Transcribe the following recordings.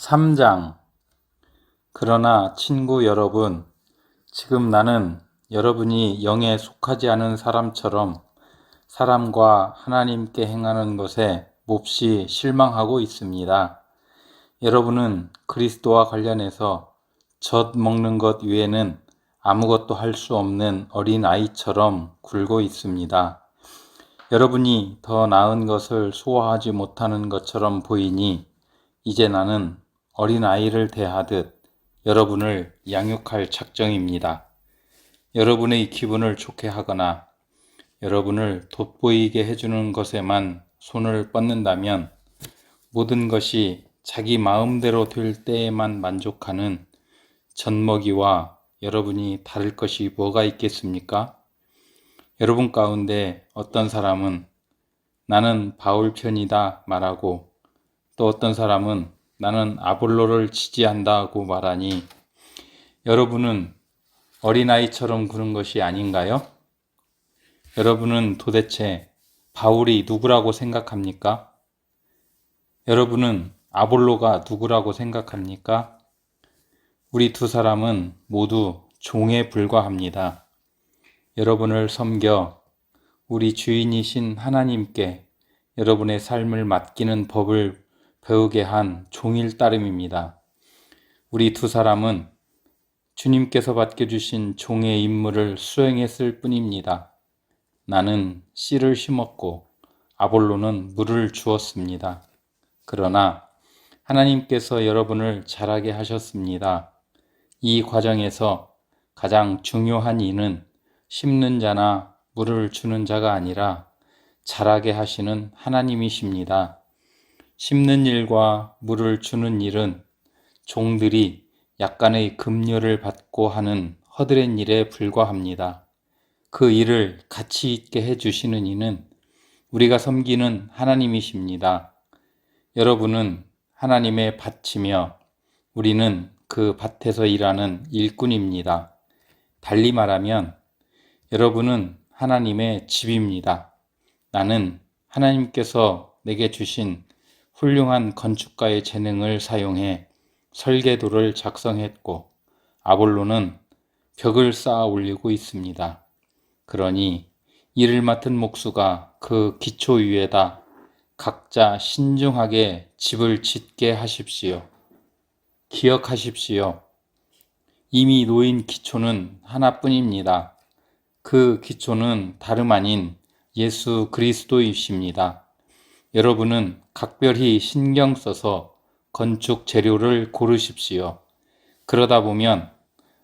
3장. 그러나 친구 여러분, 지금 나는 여러분이 영에 속하지 않은 사람처럼 사람과 하나님께 행하는 것에 몹시 실망하고 있습니다. 여러분은 그리스도와 관련해서 젖 먹는 것 외에는 아무것도 할 수 없는 어린 아이처럼 굴고 있습니다. 여러분이 더 나은 것을 소화하지 못하는 것처럼 보이니 이제 나는 어린아이를 대하듯 여러분을 양육할 작정입니다. 여러분의 기분을 좋게 하거나 여러분을 돋보이게 해주는 것에만 손을 뻗는다면 모든 것이 자기 마음대로 될 때에만 만족하는 젖먹이와 여러분이 다를 것이 뭐가 있겠습니까? 여러분 가운데 어떤 사람은 나는 바울 편이다 말하고 또 어떤 사람은 나는 아볼로를 지지한다고 말하니 여러분은 어린아이처럼 구는 것이 아닌가요? 여러분은 도대체 바울이 누구라고 생각합니까? 여러분은 아볼로가 누구라고 생각합니까? 우리 두 사람은 모두 종에 불과합니다. 여러분을 섬겨 우리 주인이신 하나님께 여러분의 삶을 맡기는 법을 배우게 한 종일 따름입니다. 우리 두 사람은 주님께서 맡겨주신 종의 임무를 수행했을 뿐입니다. 나는 씨를 심었고 아볼로는 물을 주었습니다. 그러나 하나님께서 여러분을 자라게 하셨습니다. 이 과정에서 가장 중요한 이는 심는 자나 물을 주는 자가 아니라 자라게 하시는 하나님이십니다. 심는 일과 물을 주는 일은 종들이 약간의 급료를 받고 하는 허드렛 일에 불과합니다. 그 일을 가치 있게 해주시는 이는 우리가 섬기는 하나님이십니다. 여러분은 하나님의 밭이며 우리는 그 밭에서 일하는 일꾼입니다. 달리 말하면 여러분은 하나님의 집입니다. 나는 하나님께서 내게 주신 훌륭한 건축가의 재능을 사용해 설계도를 작성했고 아볼로는 벽을 쌓아 올리고 있습니다. 그러니 이를 맡은 목수가 그 기초 위에다 각자 신중하게 집을 짓게 하십시오. 기억하십시오. 이미 놓인 기초는 하나뿐입니다. 그 기초는 다름 아닌 예수 그리스도이십니다. 여러분은 각별히 신경 써서 건축 재료를 고르십시오. 그러다 보면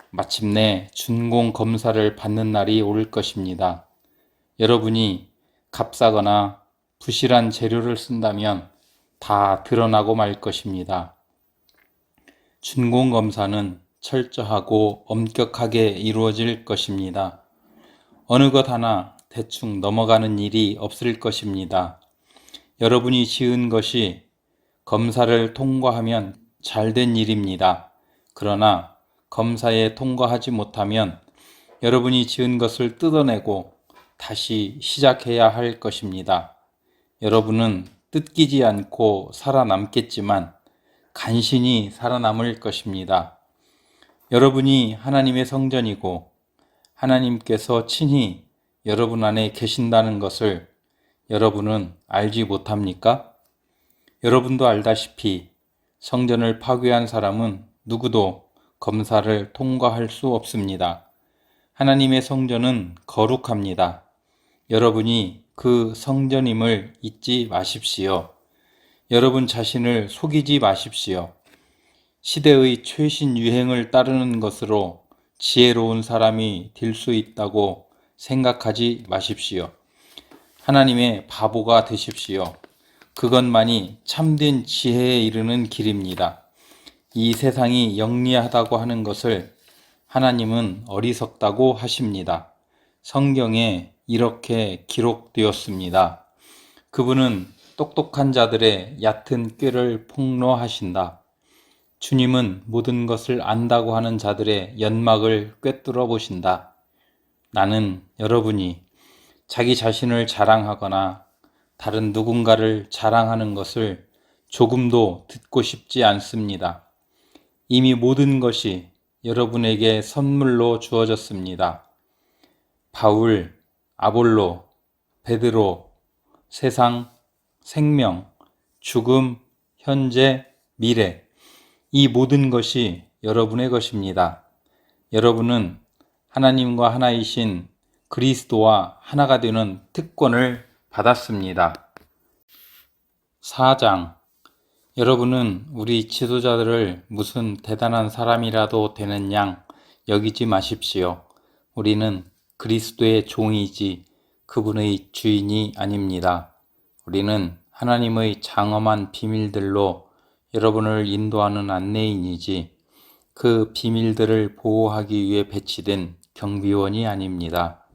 마침내 준공 검사를 받는 날이 올 것입니다. 여러분이 값싸거나 부실한 재료를 쓴다면 다 드러나고 말 것입니다. 준공 검사는 철저하고 엄격하게 이루어질 것입니다. 어느 것 하나 대충 넘어가는 일이 없을 것입니다. 여러분이 지은 것이 검사를 통과하면 잘된 일입니다. 그러나 검사에 통과하지 못하면 여러분이 지은 것을 뜯어내고 다시 시작해야 할 것입니다. 여러분은 뜯기지 않고 살아남겠지만 간신히 살아남을 것입니다. 여러분이 하나님의 성전이고 하나님께서 친히 여러분 안에 계신다는 것을 여러분은 알지 못합니까? 여러분도 알다시피 성전을 파괴한 사람은 누구도 검사를 통과할 수 없습니다. 하나님의 성전은 거룩합니다. 여러분이 그 성전임을 잊지 마십시오. 여러분 자신을 속이지 마십시오. 시대의 최신 유행을 따르는 것으로 지혜로운 사람이 될 수 있다고 생각하지 마십시오. 하나님의 바보가 되십시오. 그것만이 참된 지혜에 이르는 길입니다. 이 세상이 영리하다고 하는 것을 하나님은 어리석다고 하십니다. 성경에 이렇게 기록되었습니다. 그분은 똑똑한 자들의 얕은 꾀를 폭로하신다. 주님은 모든 것을 안다고 하는 자들의 연막을 꿰뚫어 보신다. 나는 여러분이 자기 자신을 자랑하거나 다른 누군가를 자랑하는 것을 조금도 듣고 싶지 않습니다. 이미 모든 것이 여러분에게 선물로 주어졌습니다. 바울, 아볼로, 베드로, 세상, 생명, 죽음, 현재, 미래, 이 모든 것이 여러분의 것입니다. 여러분은 하나님과 하나이신 그리스도와 하나가 되는 특권을 받았습니다. 4장. 여러분은 우리 지도자들을 무슨 대단한 사람이라도 되는 양 여기지 마십시오. 우리는 그리스도의 종이지 그분의 주인이 아닙니다. 우리는 하나님의 장엄한 비밀들로 여러분을 인도하는 안내인이지 그 비밀들을 보호하기 위해 배치된 경비원이 아닙니다.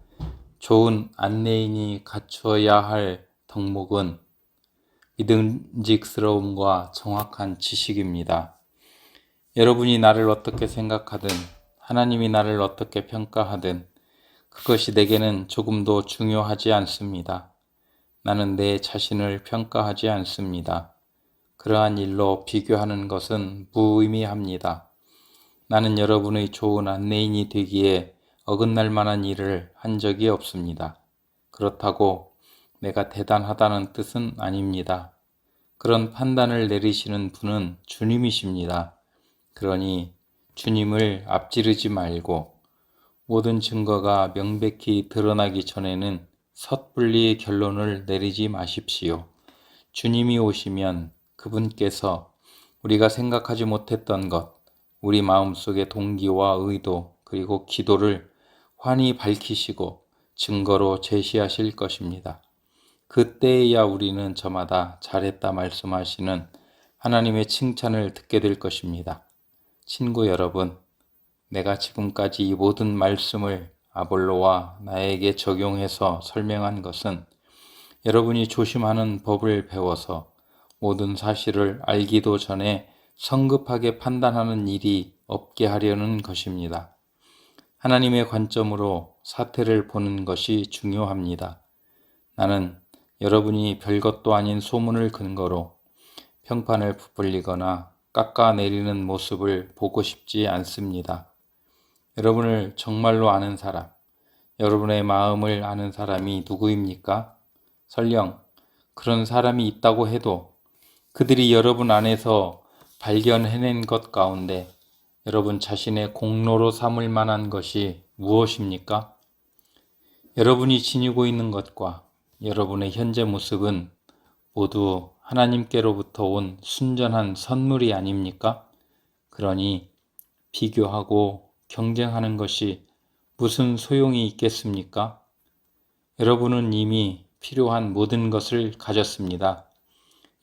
좋은 안내인이 갖추어야 할 덕목은 믿음직스러움과 정확한 지식입니다. 여러분이 나를 어떻게 생각하든 하나님이 나를 어떻게 평가하든 그것이 내게는 조금도 중요하지 않습니다. 나는 내 자신을 평가하지 않습니다. 그러한 일로 비교하는 것은 무의미합니다. 나는 여러분의 좋은 안내인이 되기에 어긋날 만한 일을 한 적이 없습니다. 그렇다고 내가 대단하다는 뜻은 아닙니다. 그런 판단을 내리시는 분은 주님이십니다. 그러니 주님을 앞지르지 말고 모든 증거가 명백히 드러나기 전에는 섣불리 결론을 내리지 마십시오. 주님이 오시면 그분께서 우리가 생각하지 못했던 것, 우리 마음속의 동기와 의도 그리고 기도를 환히 밝히시고 증거로 제시하실 것입니다. 그때에야 우리는 저마다 잘했다 말씀하시는 하나님의 칭찬을 듣게 될 것입니다. 친구 여러분, 내가 지금까지 이 모든 말씀을 아볼로와 나에게 적용해서 설명한 것은 여러분이 조심하는 법을 배워서 모든 사실을 알기도 전에 성급하게 판단하는 일이 없게 하려는 것입니다. 하나님의 관점으로 사태를 보는 것이 중요합니다. 나는 여러분이 별것도 아닌 소문을 근거로 평판을 부풀리거나 깎아내리는 모습을 보고 싶지 않습니다. 여러분을 정말로 아는 사람, 여러분의 마음을 아는 사람이 누구입니까? 설령 그런 사람이 있다고 해도 그들이 여러분 안에서 발견해낸 것 가운데 여러분 자신의 공로로 삼을 만한 것이 무엇입니까? 여러분이 지니고 있는 것과 여러분의 현재 모습은 모두 하나님께로부터 온 순전한 선물이 아닙니까? 그러니 비교하고 경쟁하는 것이 무슨 소용이 있겠습니까? 여러분은 이미 필요한 모든 것을 가졌습니다.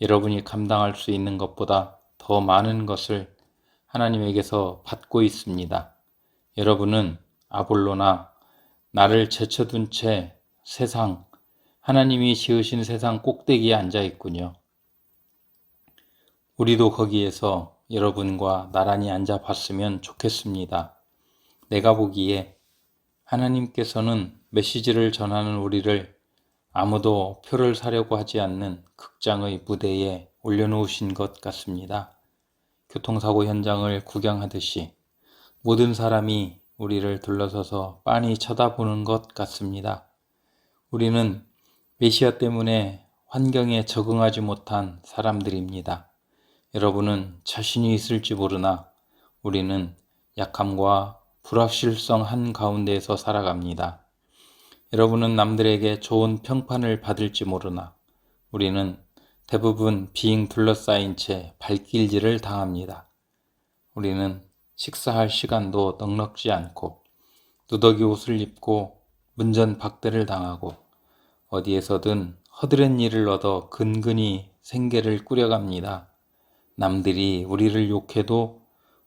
여러분이 감당할 수 있는 것보다 더 많은 것을 하나님에게서 받고 있습니다. 여러분은 아볼로나 나를 제쳐둔 채 세상, 하나님이 지으신 세상 꼭대기에 앉아 있군요. 우리도 거기에서 여러분과 나란히 앉아 봤으면 좋겠습니다. 내가 보기에 하나님께서는 메시지를 전하는 우리를 아무도 표를 사려고 하지 않는 극장의 무대에 올려놓으신 것 같습니다. 교통사고 현장을 구경하듯이 모든 사람이 우리를 둘러서서 빤히 쳐다보는 것 같습니다. 우리는 메시아 때문에 환경에 적응하지 못한 사람들입니다. 여러분은 자신이 있을지 모르나 우리는 약함과 불확실성 한가운데에서 살아갑니다. 여러분은 남들에게 좋은 평판을 받을지 모르나 우리는 대부분 빙 둘러싸인 채 발길질을 당합니다. 우리는 식사할 시간도 넉넉지 않고 누더기 옷을 입고 문전박대를 당하고 어디에서든 허드렛 일을 얻어 근근히 생계를 꾸려갑니다. 남들이 우리를 욕해도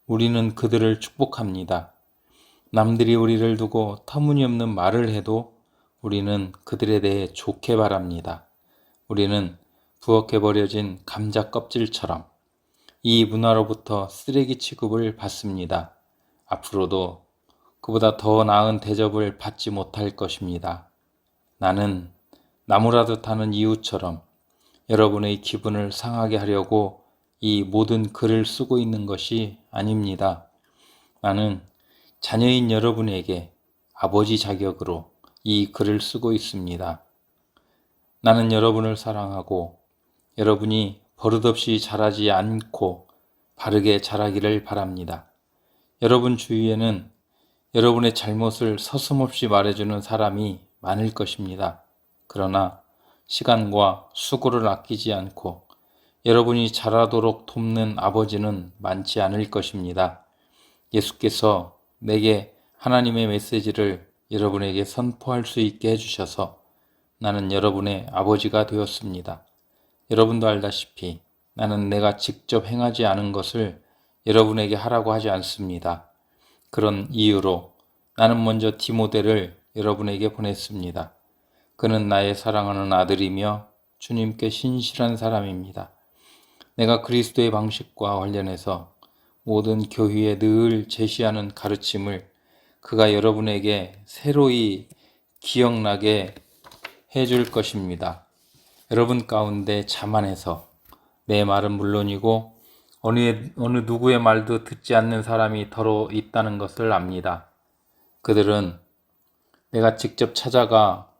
우리는 그들을 축복합니다. 남들이 우리를 두고 터무니없는 말을 해도 우리는 그들에 대해 좋게 바랍니다. 우리는 부엌에 버려진 감자 껍질처럼 이 문화로부터 쓰레기 취급을 받습니다. 앞으로도 그보다 더 나은 대접을 받지 못할 것입니다. 나는 나무라도 타는 이웃처럼 여러분의 기분을 상하게 하려고 이 모든 글을 쓰고 있는 것이 아닙니다. 나는 자녀인 여러분에게 아버지 자격으로 이 글을 쓰고 있습니다. 나는 여러분을 사랑하고 여러분이 버릇없이 자라지 않고 바르게 자라기를 바랍니다. 여러분 주위에는 여러분의 잘못을 서슴없이 말해주는 사람이 많을 것입니다. 그러나 시간과 수고를 아끼지 않고 여러분이 자라도록 돕는 아버지는 많지 않을 것입니다. 예수께서 내게 하나님의 메시지를 여러분에게 선포할 수 있게 해주셔서 나는 여러분의 아버지가 되었습니다. 여러분도 알다시피 나는 내가 직접 행하지 않은 것을 여러분에게 하라고 하지 않습니다. 그런 이유로 나는 먼저 디모데를 여러분에게 보냈습니다. 그는 나의 사랑하는 아들이며 주님께 신실한 사람입니다. 내가 그리스도의 방식과 관련해서 모든 교회에 늘 제시하는 가르침을 그가 여러분에게 새로이 기억나게 해줄 것입니다. 여러분 가운데 자만해서 내 말은 물론이고 어느 누구의 말도 듣지 않는 사람이 더러 있다는 것을 압니다. 그들은 내가 직접 찾아가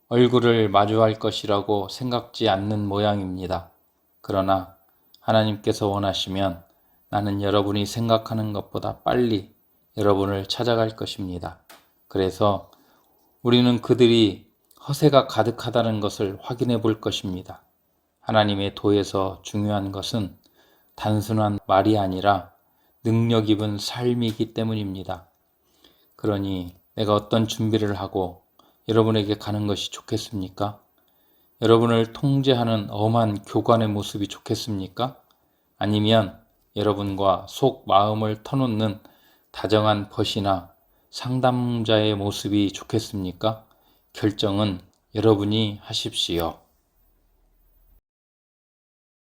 얼굴을 마주할 것이라고 생각지 않는 모양입니다. 그러나 하나님께서 원하시면 나는 여러분이 생각하는 것보다 빨리 여러분을 찾아갈 것입니다. 그래서 우리는 그들이 허세가 가득하다는 것을 확인해 볼 것입니다. 하나님의 도에서 중요한 것은 단순한 말이 아니라 능력 입은 삶이기 때문입니다. 그러니 내가 어떤 준비를 하고 여러분에게 가는 것이 좋겠습니까? 여러분을 통제하는 엄한 교관의 모습이 좋겠습니까? 아니면 여러분과 속 마음을 터놓는 다정한 벗이나 상담자의 모습이 좋겠습니까? 결정은 여러분이 하십시오.